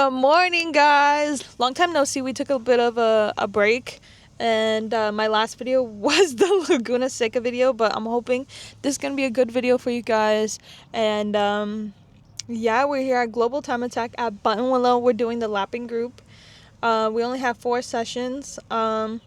Good morning, guys. Long time no see. We took a bit of a break, and my last video was the Laguna Seca video, but I'm hoping this is gonna be a good video for you guys. And yeah, we're here at Global Time Attack at Buttonwillow. We're doing the lapping group. We only have 4 sessions. But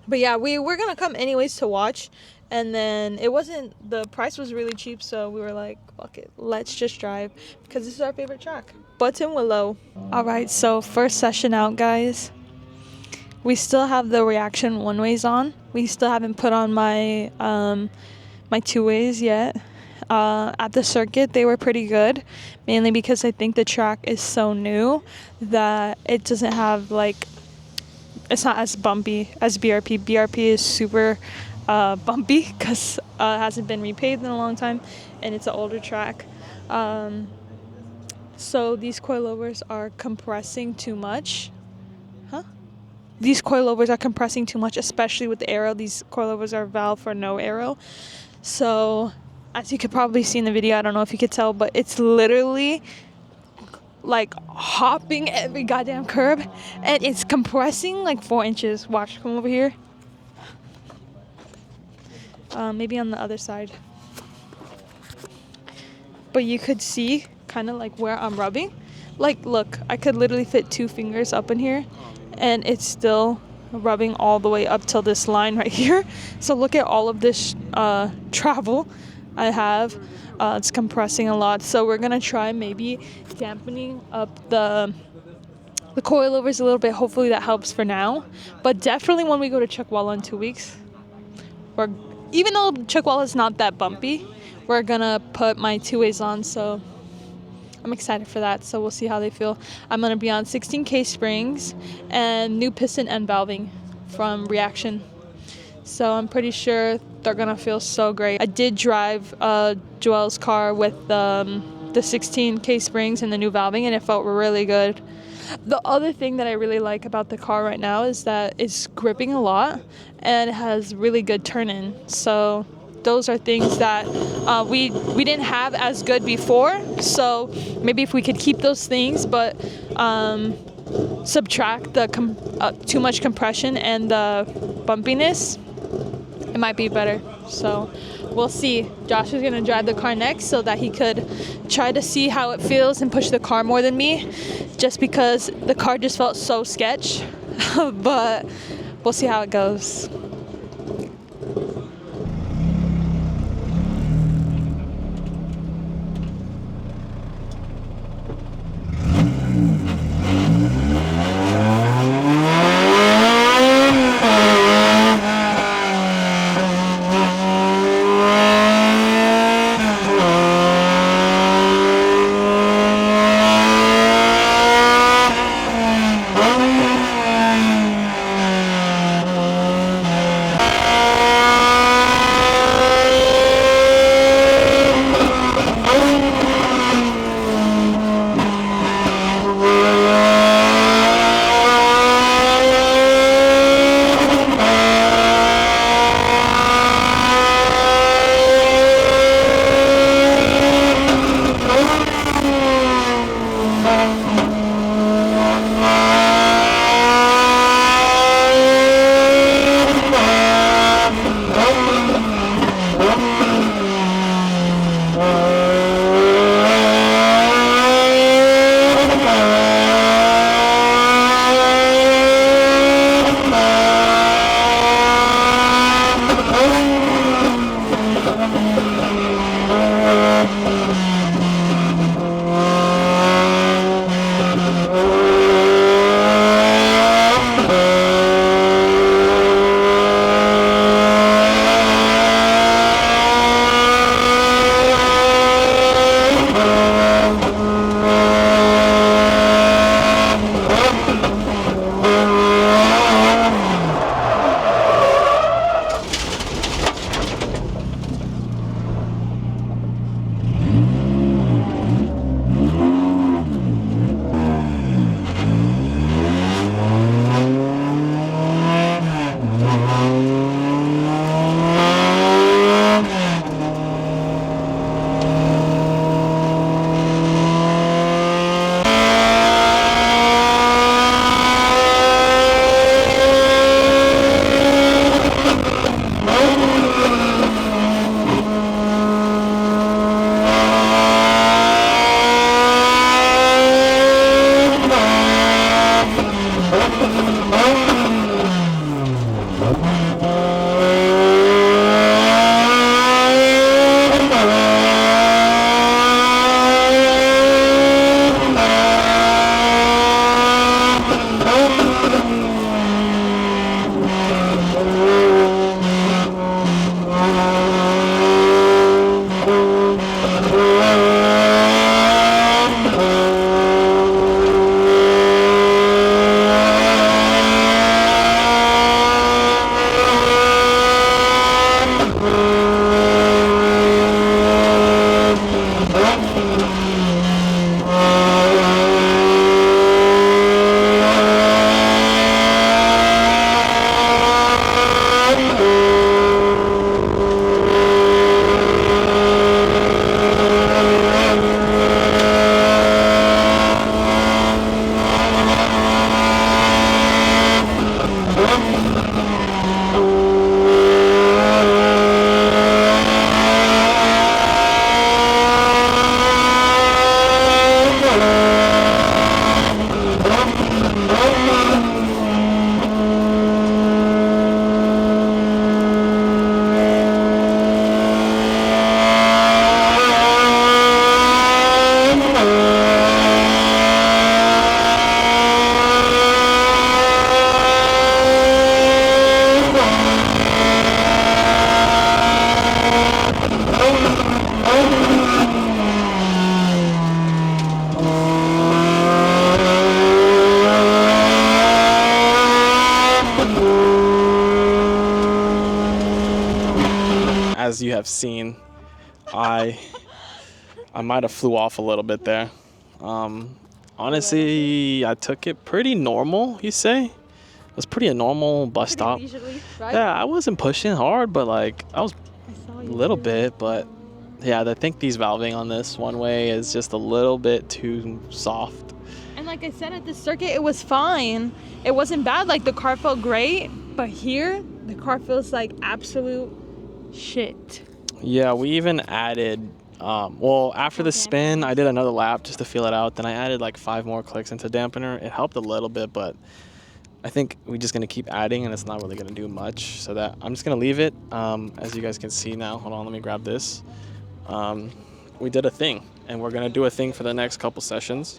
yeah, we're gonna come anyways to watch. And then the price was really cheap, so we were like, fuck it, let's just drive because this is our favorite track, Buttonwillow. All right, so first session out, guys. We still have the reaction one ways on. We still haven't put on my my two ways yet. At the circuit, they were pretty good, mainly because I think the track is so new that it doesn't have it's not as bumpy as BRP. BRP is super bumpy because it hasn't been repaved in a long time and it's an older track. So these coilovers are compressing too much. These coilovers are compressing too much, especially with the aero. These coilovers are valved for no aero. So as you could probably see in the video, I don't know if you could tell, but it's literally like hopping every goddamn curb and it's compressing like 4 inches. Watch, come over here. Maybe on the other side. But you could see kind of like where I'm rubbing. Like, look, I could literally fit 2 fingers up in here and it's still rubbing all the way up till this line right here. So look at all of this travel I have. It's compressing a lot. So we're gonna try maybe dampening up the coilovers a little bit. Hopefully that helps for now. But definitely when we go to Chuckwalla in 2 weeks, even though Chuckwalla is not that bumpy, we're gonna put my 2 ways on. So I'm excited for that. So we'll see how they feel. I'm gonna be on 16K springs and new piston and valving from Reaction. So I'm pretty sure they're gonna feel so great. I did drive Joel's car with the 16K springs and the new valving, and it felt really good. The other thing that I really like about the car right now is that it's gripping a lot and it has really good turn-in. So those are things that we didn't have as good before. So maybe if we could keep those things, but subtract the too much compression and the bumpiness, it might be better. So we'll see. Josh is gonna drive the car next so that he could try to see how it feels and push the car more than me, just because the car just felt so sketch. But we'll see how it goes. have seen. I might have flew off a little bit there. Honestly, I took it pretty normal, you say? It was pretty a normal bus stop. Leisurely, right? Yeah, I wasn't pushing hard, but like I was a little bit, but yeah, I think these valving on this one way is just a little bit too soft. And like I said, at the circuit, it was fine. It wasn't bad. Like the car felt great, but here the car feels like absolute shit. Yeah, we even added, well, after the spin, I did another lap just to feel it out. Then I added like 5 more clicks into dampener. It helped a little bit, but I think we're just going to keep adding, and it's not really going to do much. So that I'm just going to leave it. As you guys can see now, hold on, let me grab this. We did a thing, and we're going to do a thing for the next couple sessions.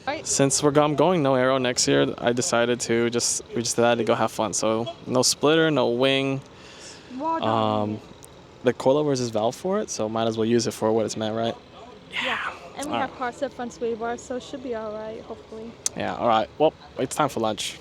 Right. Since I'm going no aero next year, I decided to we just decided to go have fun. So no splitter, no wing. The coilover is this valve for it, so might as well use it for what it's meant, right? Yeah. And we have car set front sway bars, so it should be all right, hopefully. Yeah, all right. Well, it's time for lunch.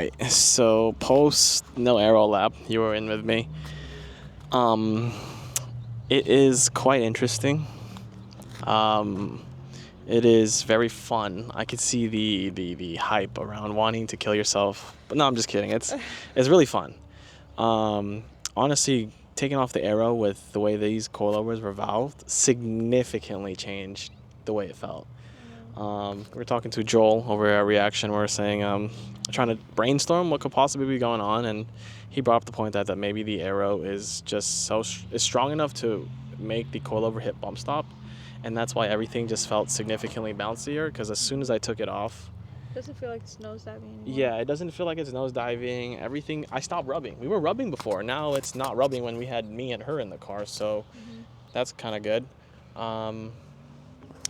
right. So post no aero lap, you were in with me. It is quite interesting. It is very fun. I could see the hype around wanting to kill yourself, but no, I'm just kidding. It's really fun. Honestly, taking off the aero with the way these coilovers were valved significantly changed the way it felt. We were talking to Joel over at Reaction. We were saying, trying to brainstorm what could possibly be going on, and he brought up the point that maybe the aero is just is strong enough to make the coilover hit bump stop, and that's why everything just felt significantly bouncier. Because as soon as I took it off, Doesn't feel like it's nose diving anymore. yeah, it doesn't feel like it's nose diving. Everything, I stopped rubbing. We were rubbing before. Now it's not rubbing when we had me and her in the car, so that's kind of good.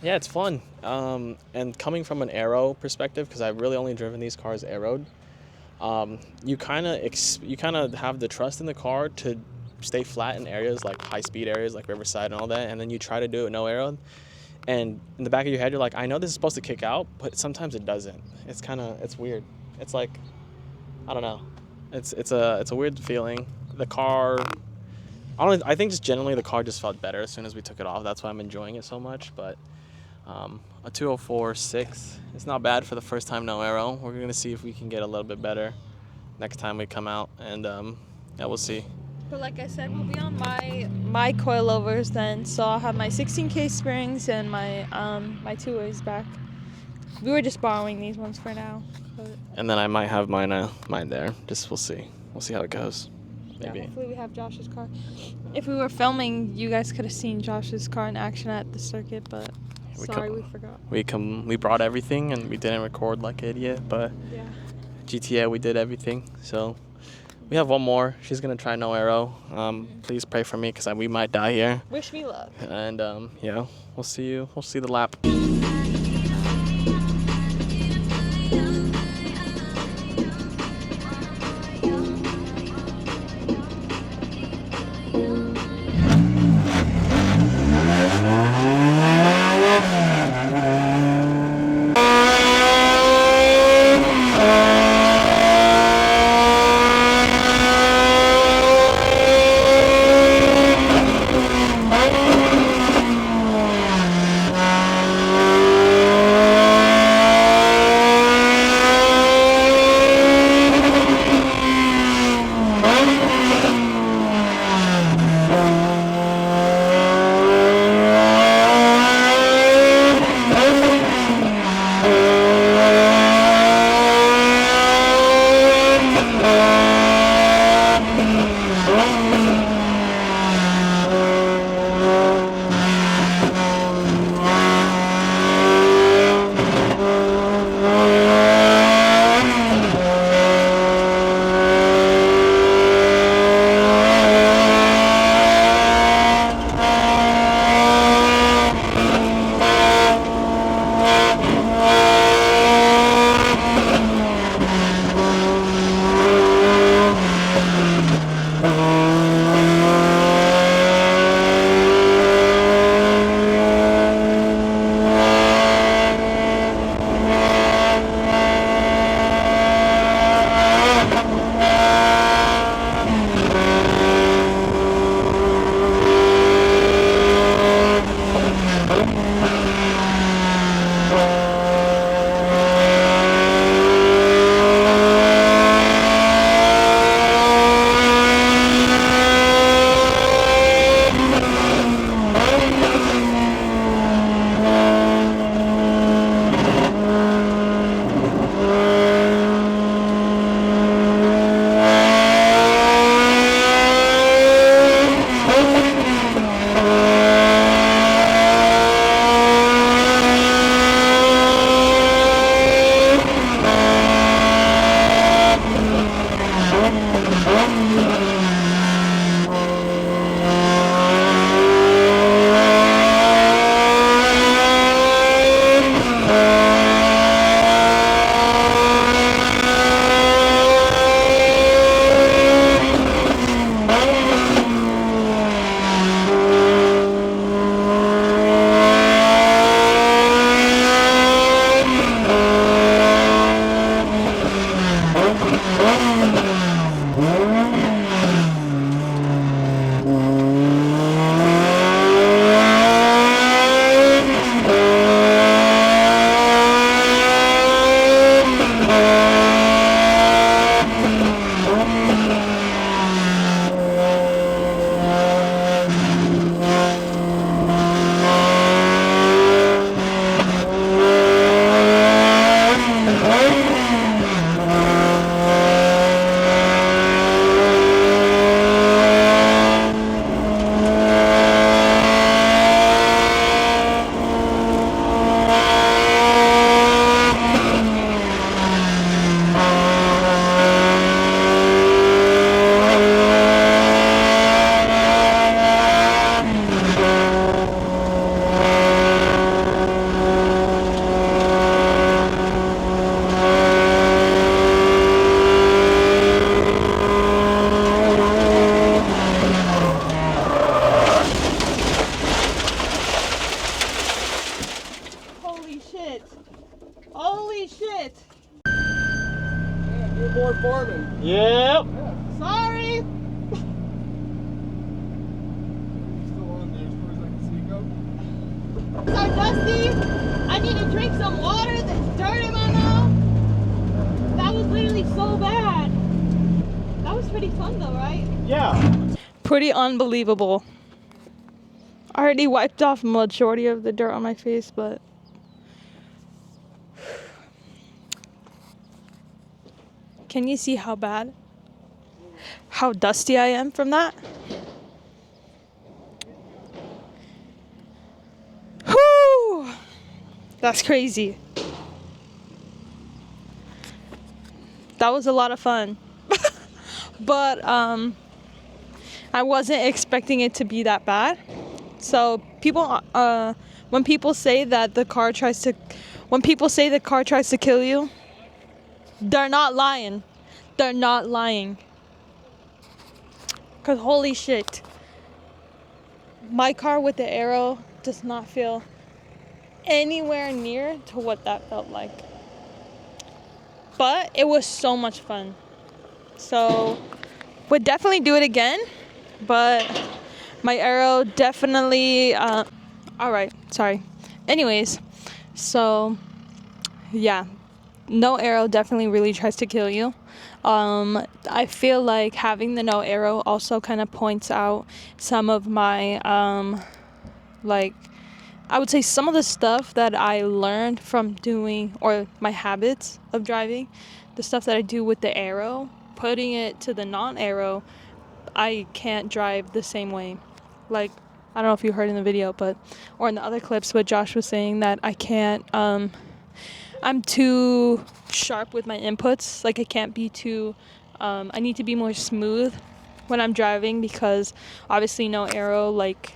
Yeah, it's fun. And coming from an aero perspective, because I've really only driven these cars aeroed, you kind of have the trust in the car to stay flat in areas like high speed areas like Riverside and all that, and then you try to do it no aero, and in the back of your head you're like, I know this is supposed to kick out, but sometimes it doesn't. It's weird. It's like, I don't know. It's a weird feeling. The car, I think just generally the car just felt better as soon as we took it off. That's why I'm enjoying it so much. But a 204.6, it's not bad for the first time no aero. We're gonna see if we can get a little bit better next time we come out, and yeah, we'll see. But like I said, we'll be on my coilovers then. So I'll have my 16K springs and my my two ways back. We were just borrowing these ones for now. But And then I might have mine there. Just we'll see. We'll see how it goes. Maybe. yeah, hopefully we have Josh's car. If we were filming, you guys could have seen Josh's car in action at the circuit, but sorry, we forgot. We brought everything and we didn't record like an idiot, but Yeah. GTA we did everything. So we have one more. She's gonna try no aero. Please pray for me because we might die here. Wish me luck. And yeah, we'll see you. We'll see the lap. Holy shit! Yeah, do more farming. Yep. Sorry! Still on there as far as I can see go. So dusty. I need to drink some water. There's dirt in my mouth. That was literally so bad. That was pretty fun though, right? Yeah. Pretty unbelievable. I already wiped off majority of the dirt on my face, but can you see how bad? How dusty I am from that? Whew! That's crazy. That was a lot of fun. But I wasn't expecting it to be that bad. So people when people say the car tries to kill you, they're not lying. They're not lying. Cause holy shit. My car with the aero does not feel anywhere near to what that felt like. But it was so much fun. So would definitely do it again, but my aero definitely all right, sorry. Anyways, so yeah, no aero definitely really tries to kill you. I feel like having the no aero also kind of points out some of my like I would say some of the stuff that I learned from doing, or my habits of driving, the stuff that I do with the aero, putting it to the non-aero, I can't drive the same way. Like, I don't know if you heard in the video, or in the other clips, but Josh was saying that I can't, I'm too sharp with my inputs. Like, I can't be too, I need to be more smooth when I'm driving, because obviously no aero, like,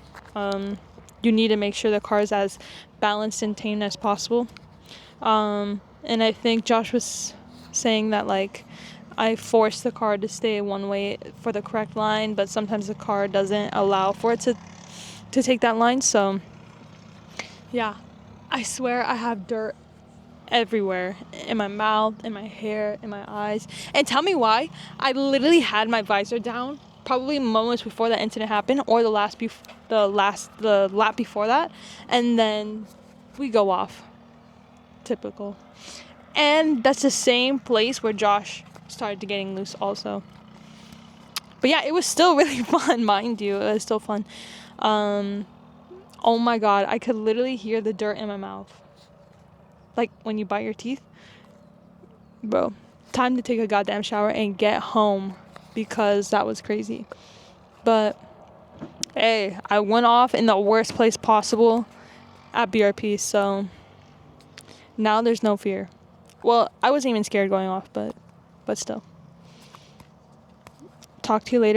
you need to make sure the car is as balanced and tame as possible. And I think Josh was saying that, like, I force the car to stay one way for the correct line, but sometimes the car doesn't allow for it to take that line. So yeah, I swear I have dirt everywhere, in my mouth, in my hair, in my eyes. And tell me why. I literally had my visor down probably moments before that incident happened, or the lap before that, and then we go off. Typical. And that's the same place where Josh started getting loose also. But yeah, it was still really fun, mind you. It was still fun. Oh my god, I could literally hear the dirt in my mouth. Like when you bite your teeth. Bro, time to take a goddamn shower and get home, because that was crazy. But hey, I went off in the worst place possible at BRP, so now there's no fear. Well, I wasn't even scared going off, but still. Talk to you later.